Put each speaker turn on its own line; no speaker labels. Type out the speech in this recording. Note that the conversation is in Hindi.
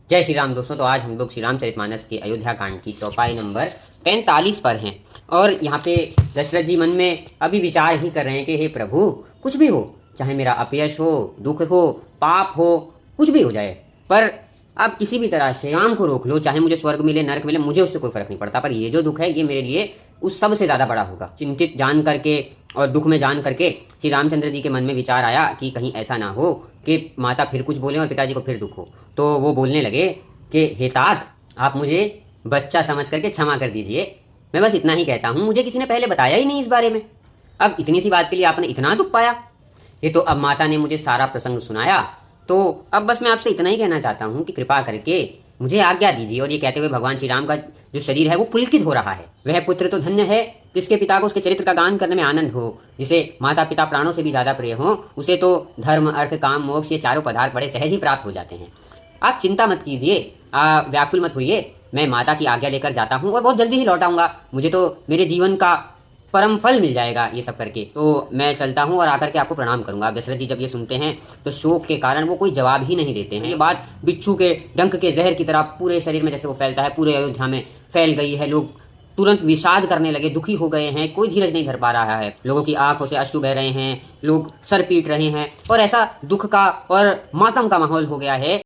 जय श्री राम दोस्तों। तो आज हम लोग श्री रामचरितमानस के अयोध्या कांड की चौपाई नंबर 45 पर हैं और यहाँ पे दशरथ जी मन में अभी विचार ही कर रहे हैं कि हे प्रभु, कुछ भी हो, चाहे मेरा अपयश हो, दुख हो, पाप हो, कुछ भी हो जाए, पर आप किसी भी तरह से राम को रोक लो। चाहे मुझे स्वर्ग मिले, नरक मिले, मुझे उससे कोई फर्क नहीं पड़ता, पर ये जो दुख है ये मेरे लिए उस सब से ज़्यादा बड़ा होगा। चिंतित जान करके और दुख में जान करके श्री रामचंद्र जी के मन में विचार आया कि कहीं ऐसा ना हो कि माता फिर कुछ बोले और पिताजी को फिर दुख हो। तो वो बोलने लगे कि हे तात, आप मुझे बच्चा समझ करके क्षमा कर दीजिए, मैं बस इतना ही कहता हूँ, मुझे किसी ने पहले बताया ही नहीं इस बारे में, अब इतनी सी बात के लिए आपने इतना दुख पाया। ये तो अब माता ने मुझे सारा प्रसंग सुनाया, तो अब बस मैं आपसे इतना ही कहना चाहता हूँ कि कृपा करके मुझे आज्ञा दीजिए। और ये कहते हुए भगवान श्री राम का जो शरीर है वो पुलकित हो रहा है। वह पुत्र तो धन्य है जिसके पिता को उसके चरित्र का गान करने में आनंद हो, जिसे माता पिता प्राणों से भी ज़्यादा प्रिय हो, उसे तो धर्म, अर्थ, काम, मोक्ष ये चारों पदार्थ बड़े सहज ही प्राप्त हो जाते हैं। आप चिंता मत कीजिए, व्याकुल मत होइए, मैं माता की आज्ञा लेकर जाता हूँ और बहुत जल्दी ही लौट आऊँगा। मुझे तो मेरे जीवन का परम फल मिल जाएगा ये सब करके, तो मैं चलता हूँ और आकर के आपको प्रणाम करूंगा। दशरथ जी जब ये सुनते हैं तो शोक के कारण वो कोई जवाब ही नहीं देते हैं। ये बात बिच्छू के डंक के जहर की तरह पूरे शरीर में जैसे वो फैलता है, पूरे अयोध्या में फैल गई है। लोग तुरंत विषाद करने लगे, दुखी हो गए हैं, कोई धीरज नहीं धर पा रहा है। लोगों की आंखों से अश्रु बह रहे हैं, लोग सर पीट रहे हैं और ऐसा दुख का और मातम का माहौल हो गया है।